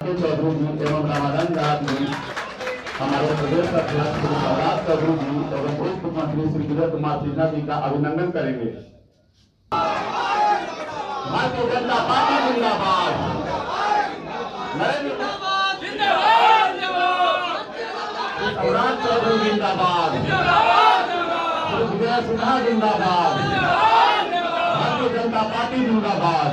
चौधरी जी एवं रामानंद जी, हमारे प्रदेश अध्यक्ष श्री सौराज चौधरी जी एवं उप मुख्यमंत्री श्री विजय कुमार सिन्हा जी का अभिनंदन करेंगे। भारतीय जनता पार्टी जिंदाबाद, सौराज चौधरी जिंदाबाद, विजय सिन्हा जिंदाबाद, भारतीय जनता पार्टी जिंदाबाद।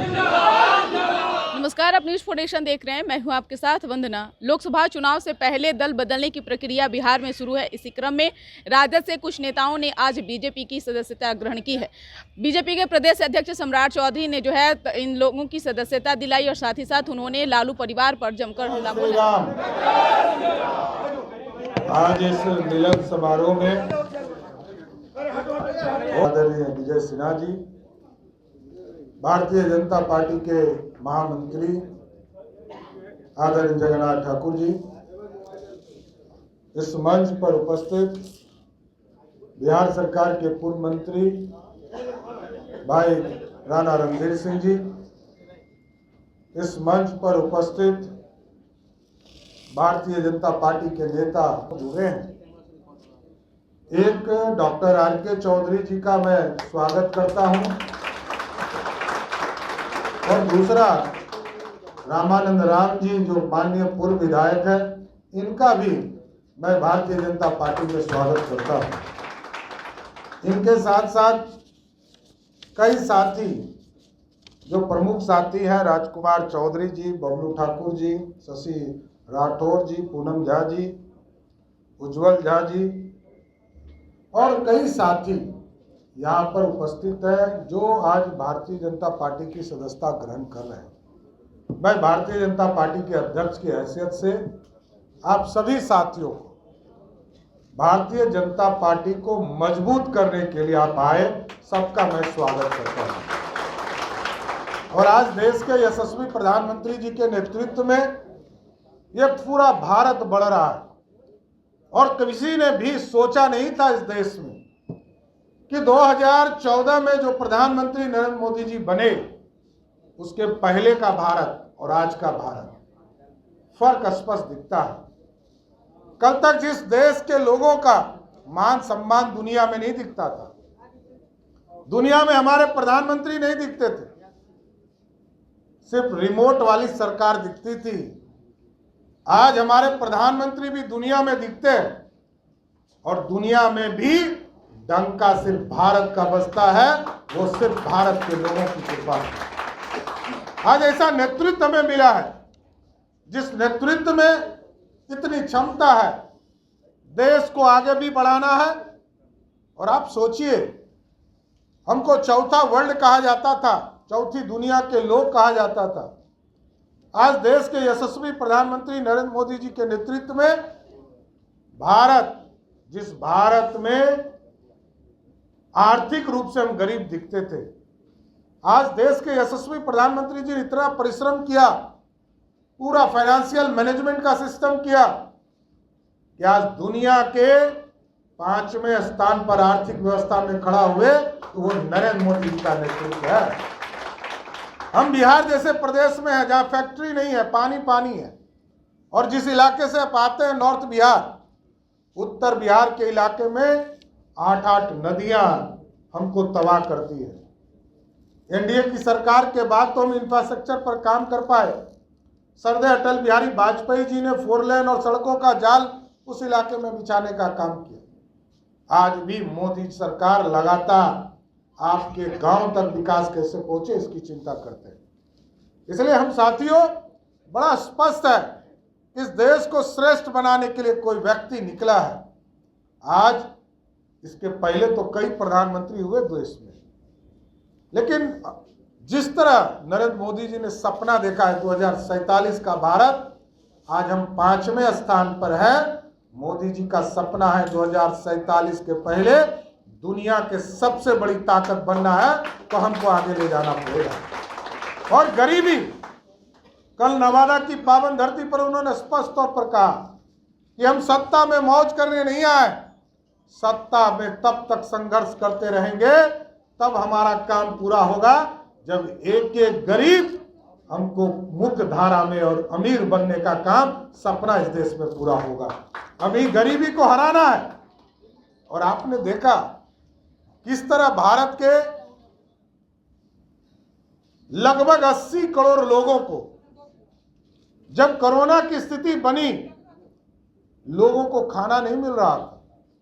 नमस्कार, आप न्यूज फाउंडेशन देख रहे हैं। मैं हूं आपके साथ वंदना। लोकसभा चुनाव से पहले दल बदलने की प्रक्रिया बिहार में शुरू है। इसी क्रम में राजद से कुछ नेताओं ने आज बीजेपी की सदस्यता ग्रहण की है। बीजेपी के प्रदेश अध्यक्ष सम्राट चौधरी ने जो है इन लोगों की सदस्यता दिलाई और साथ ही साथ उन्होंने लालू परिवार पर जमकर हमला बोला। आज इस मिलन समारोह में आदरणीय विजय सिन्हा जी, भारतीय जनता पार्टी के महामंत्री आदरणीय जगन्नाथ ठाकुर जी, इस मंच पर उपस्थित बिहार सरकार के पूर्व मंत्री भाई राणा रणधीर सिंह जी, इस मंच पर उपस्थित भारतीय जनता पार्टी के नेता जुड़े हैं। एक डॉक्टर आर.के. चौधरी जी का मैं स्वागत करता हूं और दूसरा रामानंद राम जी जो माननीय पूर्व विधायक है, इनका भी मैं भारतीय जनता पार्टी में स्वागत करता हूं। इनके साथ साथ कई साथी जो प्रमुख साथी हैं, राजकुमार चौधरी जी, बबलू ठाकुर जी, शशि राठौर जी, पूनम झा जी, उज्जवल झा जी और कई साथी यहाँ पर उपस्थित है जो आज भारतीय जनता पार्टी की सदस्यता ग्रहण कर रहे हैं। मैं भारतीय जनता पार्टी के अध्यक्ष की हैसियत से आप सभी साथियों को, भारतीय जनता पार्टी को मजबूत करने के लिए आप आए, सबका मैं स्वागत करता हूँ। और आज देश के यशस्वी प्रधानमंत्री जी के नेतृत्व में ये पूरा भारत बढ़ रहा है और किसी ने भी सोचा नहीं था इस देश में कि 2014 में जो प्रधानमंत्री नरेंद्र मोदी जी बने, उसके पहले का भारत और आज का भारत फर्क स्पष्ट दिखता है। कल तक जिस देश के लोगों का मान सम्मान दुनिया में नहीं दिखता था, दुनिया में हमारे प्रधानमंत्री नहीं दिखते थे, सिर्फ रिमोट वाली सरकार दिखती थी। आज हमारे प्रधानमंत्री भी दुनिया में दिखते हैं और दुनिया में भी डंका सिर्फ भारत का बजता है, वो सिर्फ भारत के लोगों की कृपा है। आज ऐसा नेतृत्व हमें मिला है जिस नेतृत्व में इतनी क्षमता है, देश को आगे भी बढ़ाना है। और आप सोचिए, हमको चौथा वर्ल्ड कहा जाता था, चौथी दुनिया के लोग कहा जाता था। आज देश के यशस्वी प्रधानमंत्री नरेंद्र मोदी जी के नेतृत्व में भारत, जिस भारत में आर्थिक रूप से हम गरीब दिखते थे, आज देश के यशस्वी प्रधानमंत्री जी ने इतना परिश्रम किया, पूरा फाइनेंशियल मैनेजमेंट का सिस्टम किया कि आज दुनिया के 5वें स्थान पर आर्थिक व्यवस्था में खड़ा हुए, तो वो नरेंद्र मोदी जी का नेतृत्व है। हम बिहार जैसे प्रदेश में हैं जहाँ फैक्ट्री नहीं है, पानी पानी है, और जिस इलाके से आप आते हैं नॉर्थ बिहार, उत्तर बिहार के इलाके में 8-8 नदियां हमको तबाह करती है। एनडीए की सरकार के बाद तो हम इंफ्रास्ट्रक्चर पर काम कर पाए। सरदार अटल बिहारी वाजपेयी जी ने 4 लेन और सड़कों का जाल उस इलाके में बिछाने का काम किया। आज भी मोदी सरकार लगातार आपके गांव तक विकास कैसे पहुंचे, इसकी चिंता करते हैं। इसलिए हम साथियों, बड़ा स्पष्ट है, इस देश को श्रेष्ठ बनाने के लिए कोई व्यक्ति निकला है। आज इसके पहले तो कई प्रधानमंत्री हुए देश में, लेकिन जिस तरह नरेंद्र मोदी जी ने सपना देखा है 2047 का भारत, आज हम 5वें स्थान पर हैं। मोदी जी का सपना है 2047 के पहले दुनिया के सबसे बड़ी ताकत बनना है, तो हमको आगे ले जाना पड़ेगा। और गरीबी, कल नवादा की पावन धरती पर उन्होंने स्पष्ट तौर पर कहा कि हम सत्ता में मौज करने नहीं आए, सत्ता में तब तक संघर्ष करते रहेंगे, तब हमारा काम पूरा होगा जब एक एक गरीब हमको मुख्य धारा में और अमीर बनने का काम सपना इस देश में पूरा होगा। अभी गरीबी को हराना है। और आपने देखा किस तरह भारत के लगभग 80 करोड़ लोगों को जब कोरोना की स्थिति बनी, लोगों को खाना नहीं मिल रहा,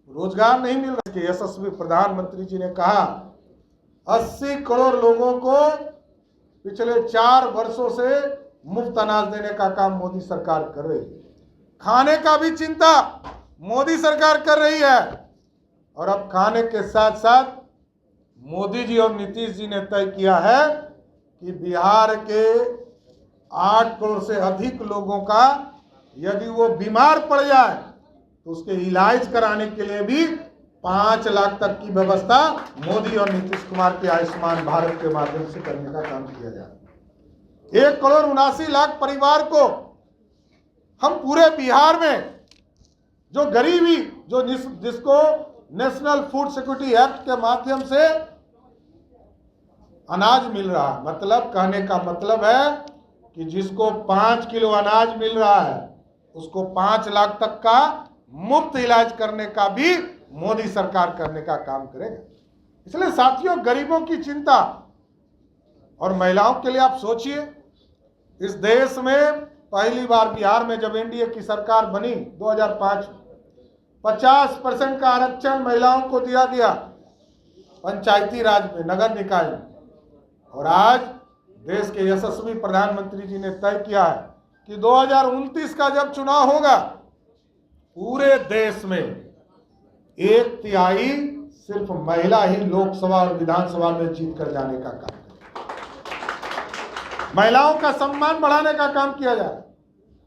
रोजगार नहीं मिल रहा। यशस्वी प्रधानमंत्री जी ने कहा 80 करोड़ लोगों को पिछले 4 वर्षों से मुफ्त अनाज देने का काम मोदी सरकार कर रही है। खाने का भी चिंता मोदी सरकार कर रही है। और अब खाने के साथ साथ मोदी जी और नीतीश जी ने तय किया है कि बिहार के 8 करोड़ से अधिक लोगों का यदि वो बीमार पड़ जाए तो उसके इलाज कराने के लिए भी 5 लाख तक की व्यवस्था मोदी और नीतीश कुमार के आयुष्मान भारत के माध्यम से करने का काम किया जा रहा है। 1 करोड़ 79 लाख परिवार को हम पूरे बिहार में जो गरीबी जिसको नेशनल फूड सिक्योरिटी एक्ट के माध्यम से अनाज मिल रहा है, मतलब कहने का मतलब है कि जिसको 5 किलो अनाज मिल रहा है उसको 5 लाख तक का मुफ्त इलाज करने का भी मोदी सरकार करने का काम करेगा। इसलिए साथियों, गरीबों की चिंता और महिलाओं के लिए आप सोचिए, इस देश में पहली बार बिहार में जब एनडीए की सरकार बनी 2005 50% का आरक्षण महिलाओं को दिया गया पंचायती राज में, नगर निकाय में। और आज देश के यशस्वी प्रधानमंत्री जी ने तय किया है कि 2029 का जब चुनाव होगा पूरे देश में 1/3 सिर्फ महिला ही लोकसभा और विधानसभा में जीत कर जाने का काम करेगी। महिलाओं का सम्मान बढ़ाने का काम किया जा रहा है।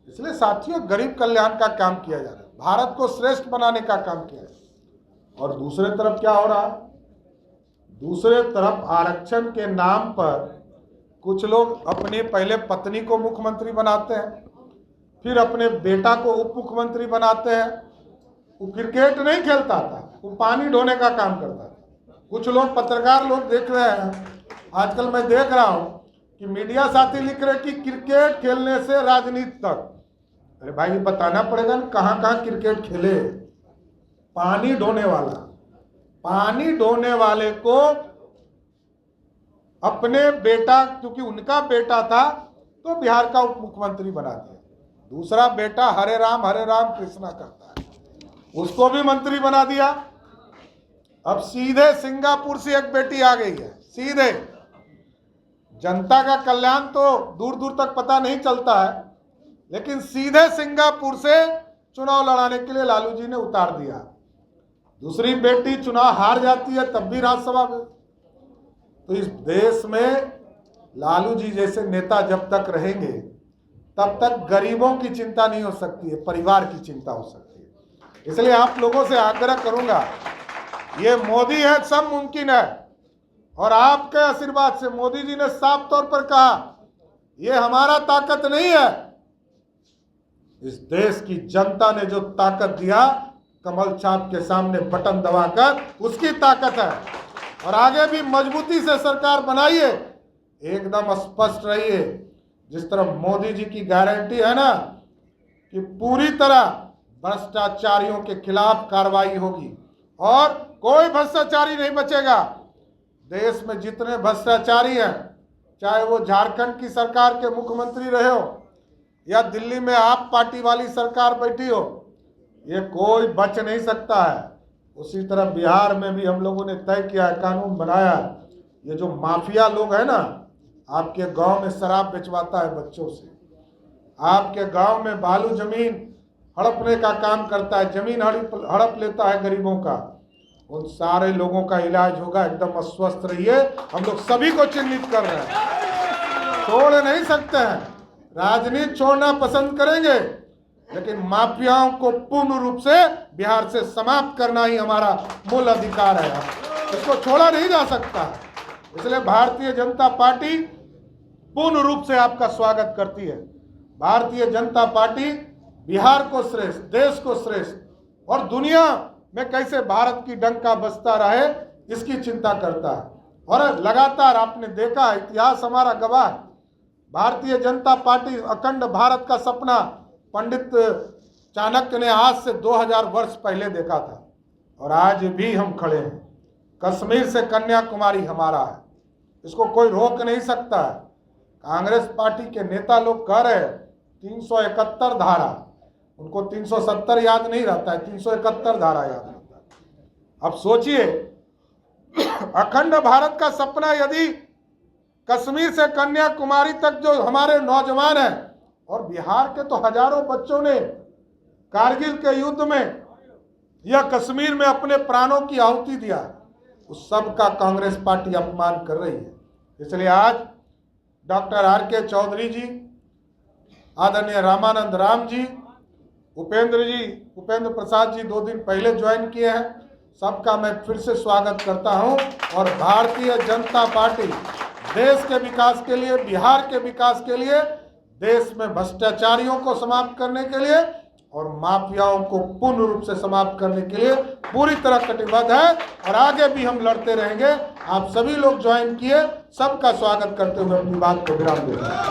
इसलिए साथियों, गरीब कल्याण का काम किया जा रहा है, भारत को श्रेष्ठ बनाने का काम किया जा रहा है। और दूसरे तरफ क्या हो रहा है? दूसरे तरफ आरक्षण के नाम पर कुछ लोग अपनी पहले पत्नी को मुख्यमंत्री बनाते हैं, फिर अपने बेटा को उप मुख्यमंत्री बनाते हैं। वो क्रिकेट नहीं खेलता था, वो पानी ढोने का काम करता था। कुछ लोग पत्रकार लोग देख रहे हैं, आजकल मैं देख रहा हूं कि मीडिया साथी लिख रहे कि क्रिकेट खेलने से राजनीति तक। अरे भाई, बताना पड़ेगा ना कहां कहां क्रिकेट खेले। पानी ढोने वाले को अपने बेटा, क्योंकि उनका बेटा था तो बिहार का उप मुख्यमंत्री बना दिया। दूसरा बेटा हरे राम कृष्णा करता है, उसको भी मंत्री बना दिया। अब सीधे सिंगापुर से एक बेटी आ गई है, सीधे। जनता का कल्याण तो दूर दूर तक पता नहीं चलता है, लेकिन सीधे सिंगापुर से चुनाव लड़ाने के लिए लालू जी ने उतार दिया। दूसरी बेटी चुनाव हार जाती है तब भी राज्यसभा में। तो इस देश में लालू जी जैसे नेता जब तक रहेंगे तब तक गरीबों की चिंता नहीं हो सकती है, परिवार की चिंता हो सकती है। इसलिए आप लोगों से आग्रह करूंगा, ये मोदी है, सब मुमकिन है। और आपके आशीर्वाद से मोदी जी ने साफ तौर पर कहा, ये हमारा ताकत नहीं है, इस देश की जनता ने जो ताकत दिया कमल छाप के सामने बटन दबाकर, उसकी ताकत है। और आगे भी मजबूती से सरकार बनाइए, एकदम स्पष्ट रहिए। जिस तरह मोदी जी की गारंटी है ना कि पूरी तरह भ्रष्टाचारियों के खिलाफ कार्रवाई होगी और कोई भ्रष्टाचारी नहीं बचेगा। देश में जितने भ्रष्टाचारी हैं, चाहे वो झारखंड की सरकार के मुख्यमंत्री रहे हो या दिल्ली में आप पार्टी वाली सरकार बैठी हो, ये कोई बच नहीं सकता है। उसी तरह बिहार में भी हम लोगों ने तय किया है, कानून बनाया है। ये जो माफिया लोग हैं ना, आपके गांव में शराब बेचवाता है बच्चों से, आपके गांव में बालू जमीन हड़पने का काम करता है, जमीन हड़प लेता है गरीबों का, उन सारे लोगों का इलाज होगा। एकदम स्वस्थ रहिए। हम लोग सभी को चिन्हित कर रहे हैं, छोड़ नहीं सकते हैं। राजनीति छोड़ना पसंद करेंगे, लेकिन माफियाओं को पूर्ण रूप से बिहार से समाप्त करना ही हमारा मूल अधिकार है, इसको छोड़ा नहीं जा सकता। इसलिए भारतीय जनता पार्टी पूर्ण रूप से आपका स्वागत करती है। भारतीय जनता पार्टी बिहार को श्रेष्ठ, देश को श्रेष्ठ और दुनिया में कैसे भारत की डंका बजता रहे, इसकी चिंता करता है। और लगातार आपने देखा, इतिहास हमारा गवाह है, भारतीय जनता पार्टी अखंड भारत का सपना पंडित चाणक्य ने आज से 2000 वर्ष पहले देखा था और आज भी हम खड़े हैं। कश्मीर से कन्याकुमारी हमारा है, इसको कोई रोक नहीं सकता है। कांग्रेस पार्टी के नेता लोग कह रहे हैं 371 धारा, उनको 370 याद नहीं रहता है, 371 धारा याद रहता है। अब सोचिए, अखंड भारत का सपना यदि कश्मीर से कन्याकुमारी तक जो हमारे नौजवान हैं, और बिहार के तो हजारों बच्चों ने कारगिल के युद्ध में या कश्मीर में अपने प्राणों की आहुति दिया, उस सब का कांग्रेस पार्टी अपमान कर रही है। इसलिए आज डॉक्टर आर.के. चौधरी जी, आदरणीय रामानंद राम जी, उपेंद्र प्रसाद जी 2 दिन पहले ज्वाइन किए हैं, सबका मैं फिर से स्वागत करता हूं। और भारतीय जनता पार्टी देश के विकास के लिए, बिहार के विकास के लिए, देश में भ्रष्टाचारियों को समाप्त करने के लिए और माफियाओं को पूर्ण रूप से समाप्त करने के लिए पूरी तरह कटिबद्ध है और आगे भी हम लड़ते रहेंगे। आप सभी लोग ज्वाइन किए, सबका स्वागत करते हुए अपनी बात को विराम देते हैं।